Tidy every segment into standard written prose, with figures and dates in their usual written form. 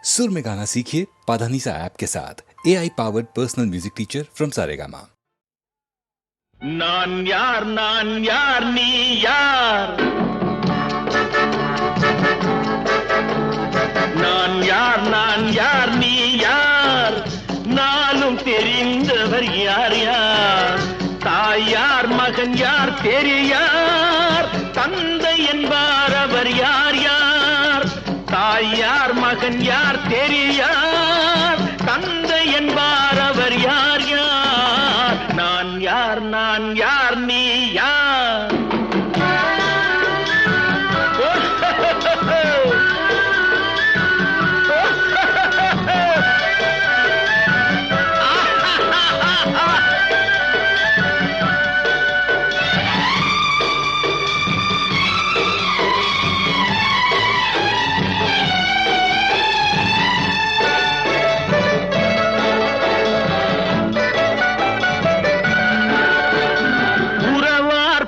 सुर में गाना सीखिए पाधानीसा ऐप के साथ। AI powered personal music teacher from Saregama. நான் யார் நீ யார், நான் யார் நீ யார், நானும் தெரிந்தவர் யார் யார், தாய் யார் மகன் யார் பெரியார், தந்தை என்பார் அவர் யார் யார், தாய் யார் மகன் யார் பெரியார், தந்தை என்பார் அவர் யார் யார், நான் யார் நீ யார்.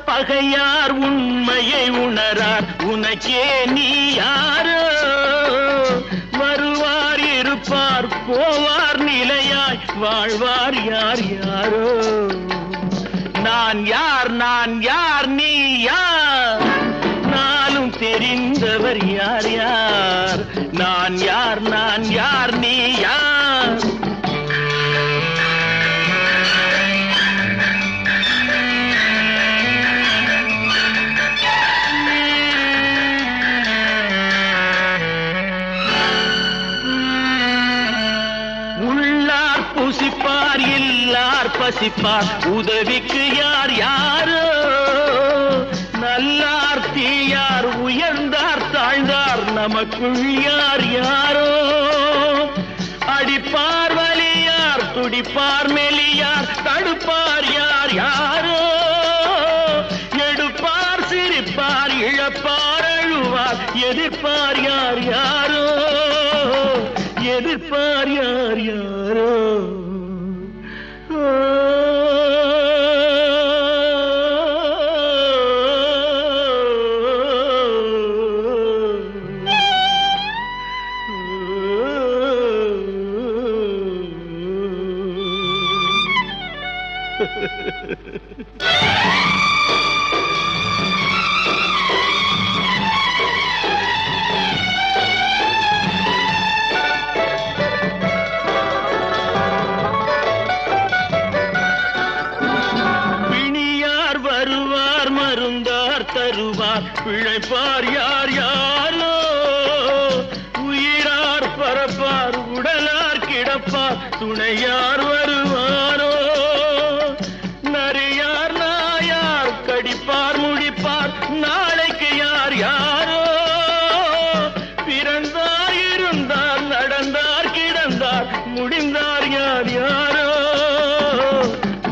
பகையார் உண்மையை உணரார், உனக்கே நீ யாரோ, வருவார் இருப்பார் போவார் நிலையாய் வாழ்வார் யார் யாரோ, நான் யார் நீ யார், நானும் தெரிந்தவர் யார் யார், நான் யார் நீ யார். புசிப்பார் இல்லார் பசிப்பார், உதவிக்கு யார் யாரோ, நல்லார் தீயார் உயர்ந்தார் தாழ்ந்தார் நமக்குள் யார் யாரோ, அடிப்பார் வலியார் துடிப்பார் மெலியார் தடுப்பார் யார் யாரோ, எடுப்பார் சிரிப்பார் இழப்பார் அழுவார் எதிர்ப்பார் யார் யாரோ, எதிர்ப்பார் யார் யாரோ. தருவார் பிழைப்பார் யார் யாரோ, உயிரார் பரப்பார் உடலார் கிடப்பார் துணையார் வருவாரோ, நரியார் நாயார் கடிப்பார் முடிப்பார் நாளைக்கு யார் யாரோ, பிறந்தார் இருந்தார் நடந்தார் கிடந்தார் முடிந்தார் யார் யாரோ,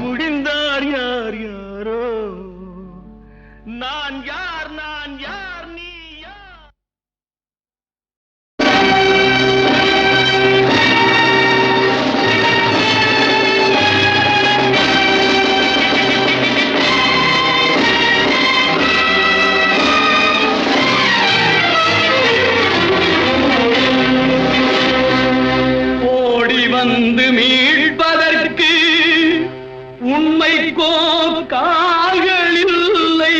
முடிந்தார் யார் யாரோ, நான் யார் நீ யார். ஓடி வந்து மீட்பதற்கு உண்மைக்கோ கால்களில்லை,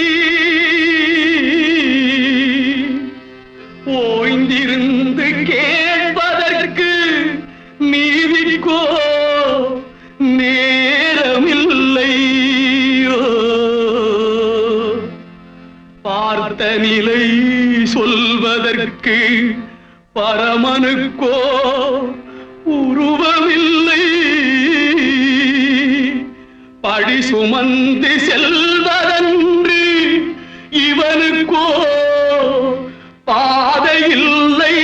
ஓய்ந்திருந்து கேட்பதற்கு நீதிக்கோ நேரமில்லை, பார்த்த நிலை சொல்வதற்கு பரமனுக்கோ உருவமில்லை, படி சுமந்து செல்வதன்று இவனுக்கோ பாதையில்லை,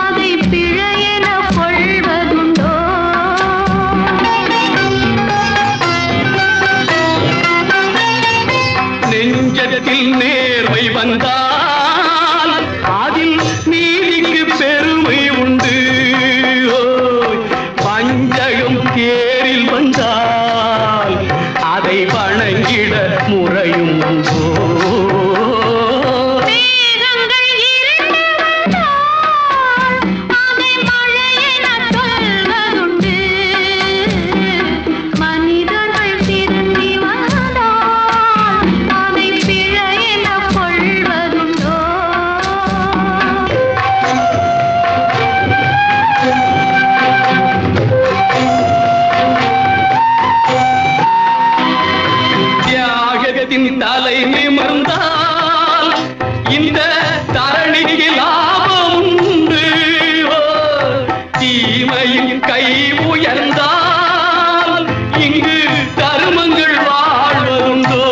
அதை பிழை என கொள்வதுண்டோ, வந்தால் அதில் நீதிக்கு பெருமை உண்டு. பஞ்சகம் தேரில் வந்தால் அதை வணங்கிட முறையும் உண்டோ. தலை நிமிர்ந்தால் இந்த தரணிக்கு லாபம் உண்டு. தீமையின் கை உயர்ந்தால் இங்கு தருமங்கள் வாழ்வதுண்டோ.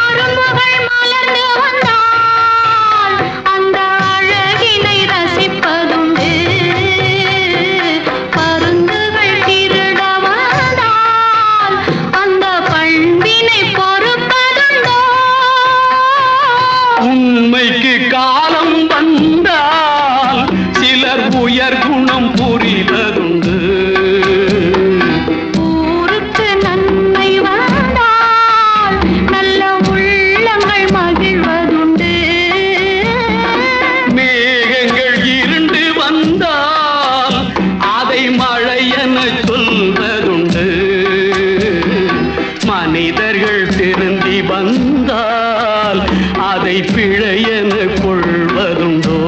அரும்புகள் மலர்ந்து வந்தால் அந்த அழகினை ரசிப்பதுண்டு. பருந்துகள் திருட வந்தால் அந்த பண்பினை பொறுப்பதுண்டோ. உண்மைக்கு காலம் வந்தால் சிலர் உயர் குணம் புரிவதுண்டு. ஊருக்கு நன்மை வந்தால் நல்ல உள்ளங்கள் மகிழ்வதுண்டு. மேகங்கள் இருண்டு வந்தால் அதை மழை என சொல்வதுண்டு. மனிதர்கள் திருந்தி வந்தால் அதை பிழை என கொள்வதுண்டோ.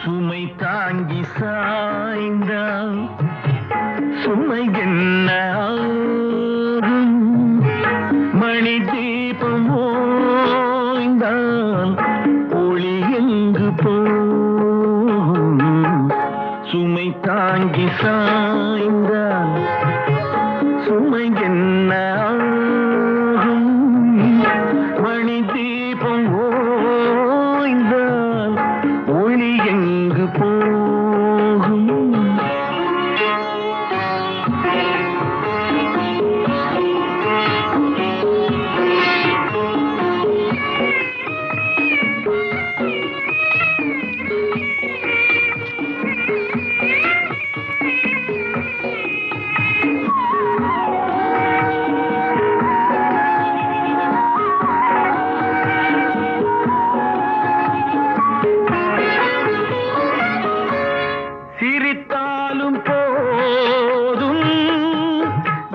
சுமை தாங்கி சாய்ந்தால் சுமை என்ன ஆகும்? மணி தீபம் ஓய்ந்தால் ஒளி எங்கு போகும்? சுமை தாங்கி சாய்ந்தால் சுமை என்ன ஆகும்? மணி தீபம் ஓய்ந்தால் ஒளி எங்கு போகும்? சிரித்தாலும் போதும்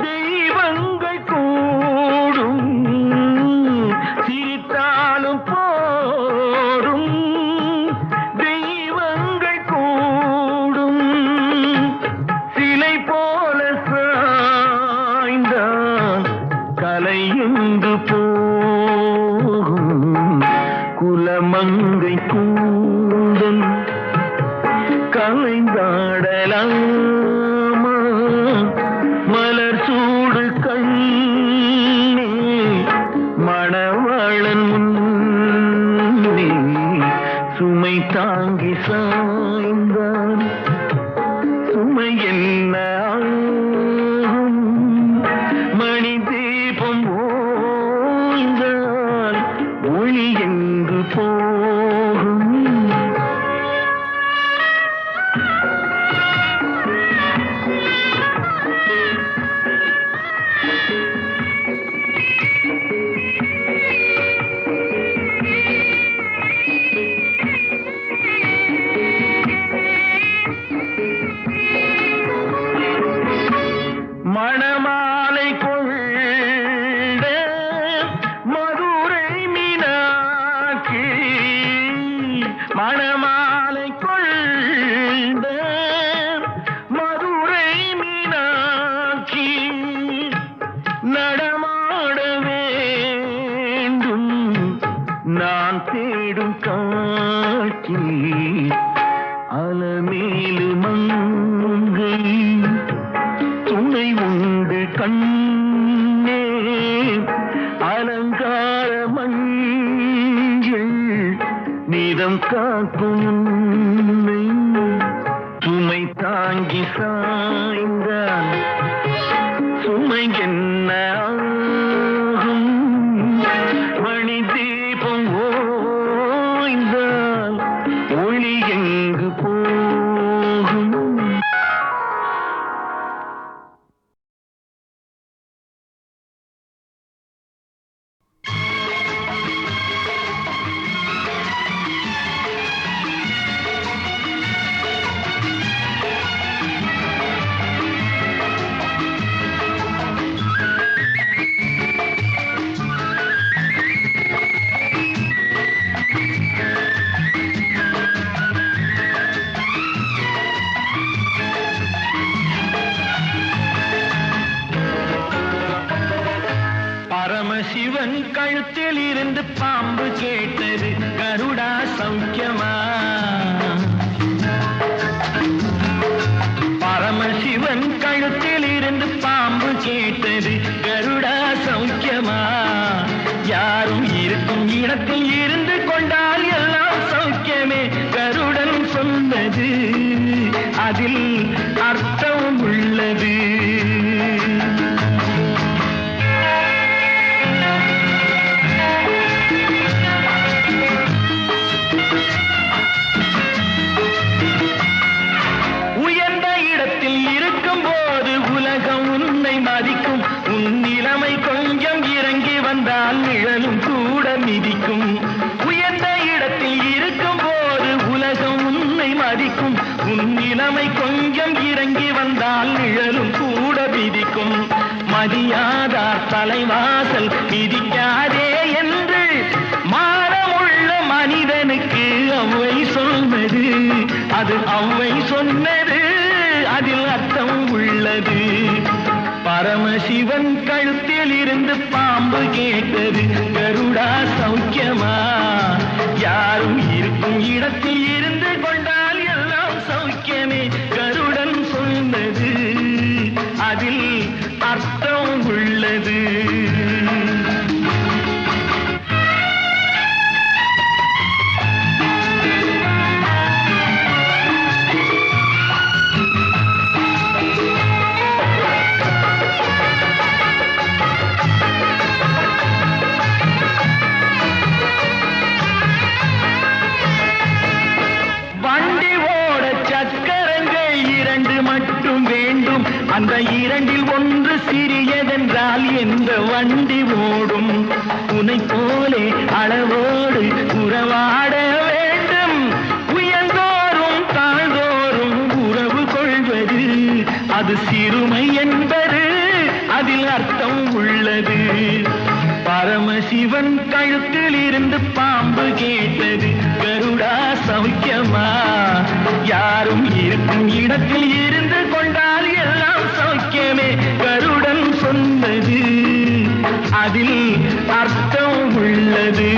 தெய்வங்கள் கூடும். சிரித்தாலும் போதும் தெய்வங்கள் கூடும். சிலை போல சாய்ந்தான் கலை எங்கு போகும்? குலமங்கை கூந்தன் கலைந்தாடலாமா? மலர் சூடு கண்ணே மணவாளன் முன்னே சுமை தாங்கி சாய்ந்தான் சுமை என்ன ஆகும்? மணி தீபம் நான் தேடும் காட்சி அலமேலு மங்கை துணை உண்டு கண்ணே அலங்கார மஞ்சள் நீதம் காக்கும் உன்னை சுமை தாங்கி சாய்ந்தான் சுமை என்ன ஆகும் மணி தீபம் ஓய்ந்தால் ஒளி எங்கு போகும் பரமசிவன் கழுத்தில் இருந்து பாம்பு கேட்டது கருடா சௌக்கியமா பரமசிவன் கழுத்தில் இருந்து பாம்பு கேட்டது கருடா சௌக்கியமா யாரும் இருக்கும் இடத்தில் இருந்து கொண்டால் எல்லாம் சௌக்கியமே கருடன் சொன்னது அதில் அர்த்தம் உள்ளது மதிக்கும் உன் நிலைமை கொஞ்சம் இறங்கி வந்தால் நிழலும் கூட மிதிக்கும் உயர்ந்த இடத்தில் இருக்கும் போது உலகம் உன்னை மதிக்கும் உன் நிலைமை கொஞ்சம் இறங்கி வந்தால் நிழலும் கூட மிதிக்கும் மதியாதார் தலைவாசல் மிதிக்காதே என்று மானமுள்ள மனிதனுக்கு அவ்வை சொன்னது அது அவ்வை சொன்னது அதில் அர்த்தம் உள்ளது பரமசிவன் கழுத்தில் இருந்து பாம்பு கேட்டது கருடா சௌக்கியமா யாரும் இருக்கும் இடத்தில் இருந்து கொண்டால் எல்லாம் சௌக்கியமே கருடன் சொன்னது அதில் அர்த்தம் உள்ளது அந்த இரண்டில் ஒன்று சிறியதென்றால் எந்த வண்டி ஓடும் உன்னை போலே அளவோடு உறவாட வேண்டும் உயர்ந்தோறும் தாழ்ந்தோறும் உறவு கொள்வது அது சிறுமை என்பது அதில் அர்த்தம் உள்ளது பரமசிவன் கழுத்தில் இருந்து பாம்பு கேட்டது கருடா சௌக்கியமா யாரும் இருக்கும் இடத்தில் இருந்து கொண்டால் எல்லாம் சௌக்கியமே கருடன் சொன்னது அதில் அர்த்தம் உள்ளது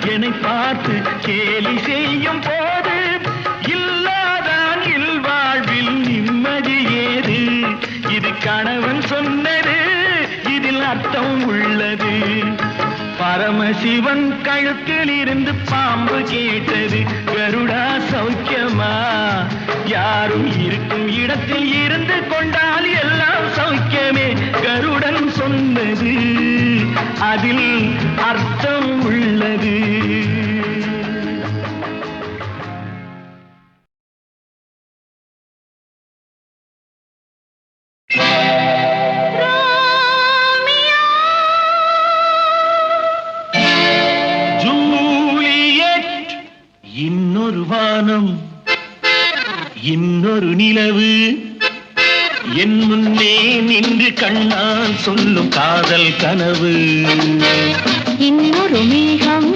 என்னை பார்த்து கேலி செய்யும் போது இல்லாதான் இல்வாழ்வில் நிம்மதி ஏது இது கணவன் சொன்னது இதில் அர்த்தம் உள்ளது பரமசிவன் கழுத்தில் இருந்து பாம்பு கேட்டது கருடா சௌக்கியமா யாரும் இருக்கும் இடத்தில் இருந்து கொண்டால் எல்லாம் சௌக்கியமே கருடன் சொன்னது அதில் அர்த்தம் உள்ளது இன்னொரு வானம் இன்னொரு நிலவு என் முன்னே நின்று கண்ணால் சொல்லும் காதல் கனவு. இன்னொரு மேகம்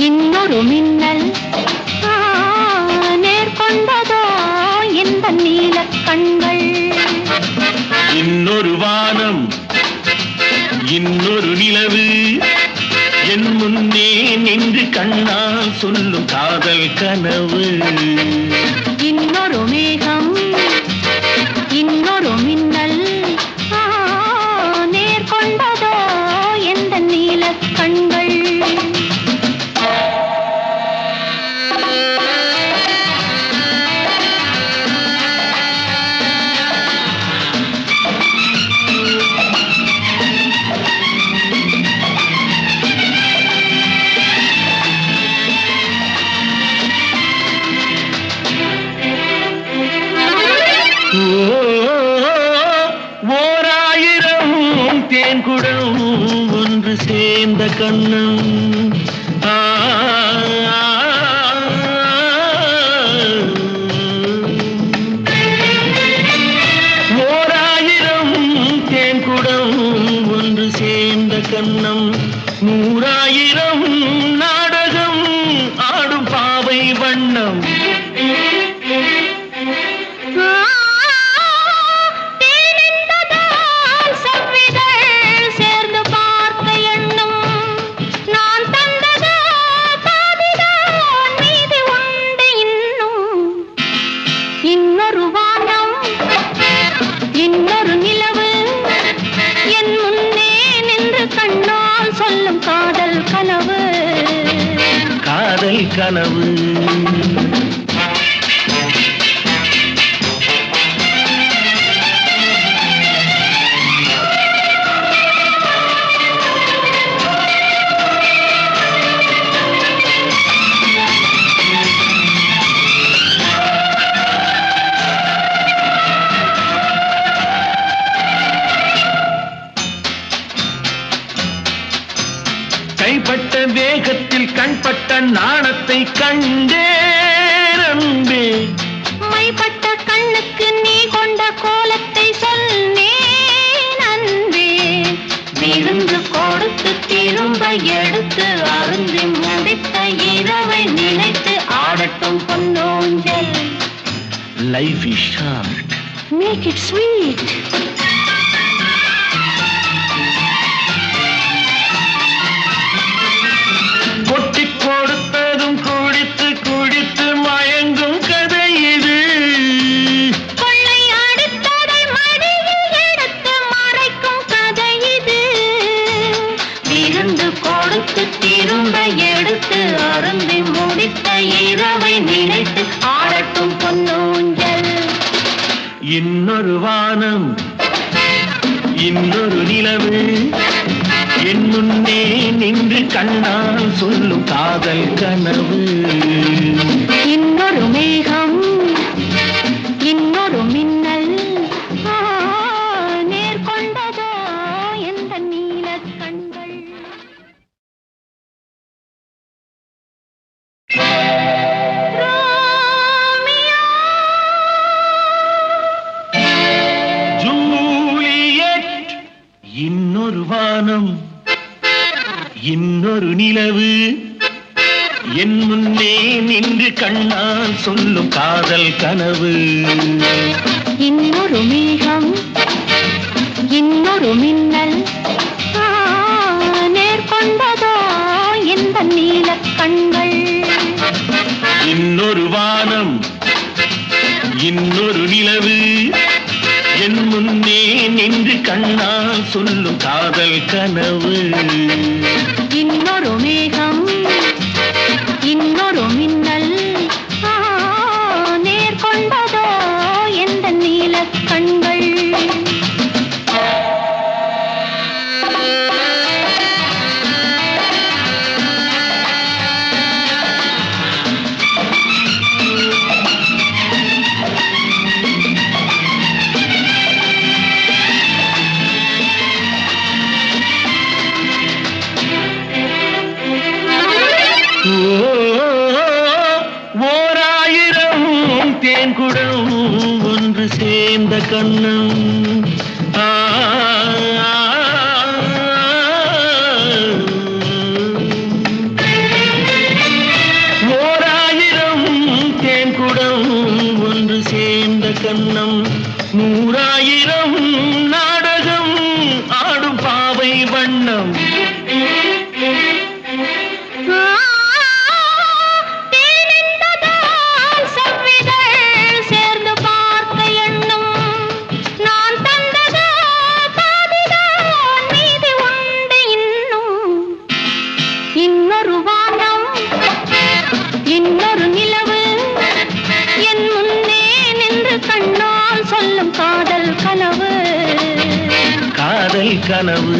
இன்னொரு மின்னல் நேர்கொண்டதோ இந்த நீலக் கண்கள். இன்னொரு வானம் இன்னொரு நிலவு என் முன்னே நின்று கண்ணால் சொல்லும் காதல் கனவு. இன்னொரு மேகம் இன்னொரு மின்னல் நேர்கொண்டதோ இந்த நீலக் கண்கள். ஓராயிரம் தேன்குடம் ஒன்று சேர்ந்த கண்ணம். ஓராயிரம் தேன்குடம் ஒன்று சேர்ந்த கண்ணம். 100,000 நாடகம் ஆடும் பாவை வண்ணம். காதல் கனவு. கைப்பட்ட வேகத்தில் கண்பட்ட நாணத்தை கண்டேன் அன்பே. மைப்பட்ட கண்ணுக்கு நீ கொண்ட கோலத்தை சொன்னேன் அன்பே. விருந்து கொடுத்து திரும்ப எடுத்து அருந்தி முடித்த இரவை நினைத்து ஆடட்டும் பொன்னோஞ்சல். Life is short, make it sweet. கொட்டிக் கொடுத்ததும் குடித்து குடித்து மயங்கும் கதை இது. கொள்ளை அடுத்ததை மடியில் எடுத்து மறைக்கும் கதை இது. விருந்து கொடுத்து திரும்ப எடுத்து அருந்தி முடித்த இரவை நினைத்து ஆடட்டும் பொன்னூஞ்சல். இன்னொரு வானம் இன்னொரு நிலவு என் முன்னே நின்று கண்ணால் சொல்லும் காதல் கனவு. இன்னொரு மேகம் இன்னொரு மின்னல் நேர்கொண்டதோ எந்த நீலக் கண்கள். ஜூலியட் இன்னொரு வானம் இன்னொரு நிலவு என் முன்னே நின்று கண்ணால் சொல்லும் காதல் கனவு. இன்னொரு மேகம் இன்னொரு மின்னல் நேர்கொண்டதோ இந்த நீலக் கண்கள். இன்னொரு வானம் இன்னொரு நிலவு என் முன்னே நின்று கண்ணால் சொல்லும் காதல் கனவு. இன்னொரு மேகம் இன்னொரு மின்னல் நேர்கொண்டதோ எந்த நீலக் கண்கள். தேன்குடம் ஒன்று சேர்ந்த கண்ணம் ஆ, ஓராயிரம் தேன்குடம் ஒன்று சேர்ந்த கண்ணம் 100,000 நாடகம் ஆடும் பாவை வண்ணம் தேனென்பதால் செவ்விதழ் சேர்ந்து பார்த்த எண்ணம் நான் தந்ததோ பாதிதான் மீதி உண்டு இன்னும் இன்னொரு வானம் இன்னொரு நிலவு என் முன்னே நின்று கண்ணால் சொல்லும் காதல் கனவு காதல் கனவு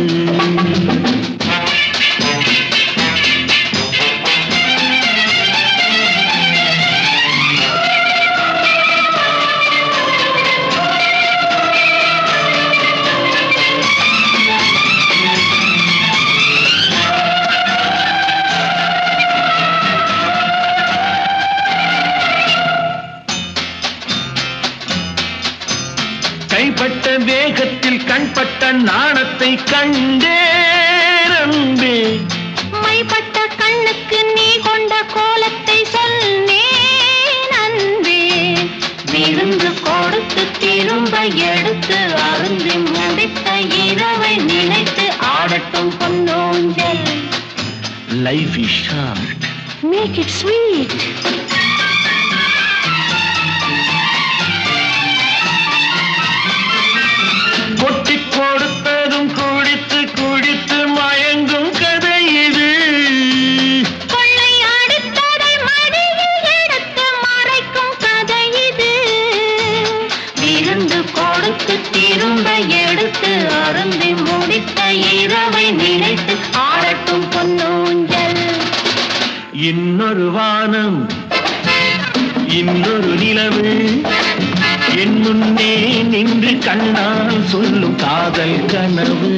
கைப்பட்ட வேகத்தில் கண்பட்ட நாணத்தை கண்டேரம்பே மைப்பட்ட கண்ணுக்கு நீ கொண்ட கோலத்தை சொன்னேன் அன்பே விருந்து கொடுத்து திரும்ப எடுத்து அருந்தி முடித்த இரவை நினைத்து ஆடட்டும் பொன்னோஞ்சல் life is short make it sweet கொட்டி கொடுத்ததும் குடித்து குடித்து மயங்கும் கதை இது கொள்ளை அடித்ததை மடியில் எடுத்து மறைக்கும் கதை இது விருந்து கொடுத்து திரும்ப எடுத்து அருந்தி முடித்த இரவை நினைத்து ஆடட்டும் பொன்னூஞ்சல் இன்னொரு வானம் இன்னொரு நிலவு என் முன்னே நின்று கண்ணால் சொல்லும் காதல் கனவு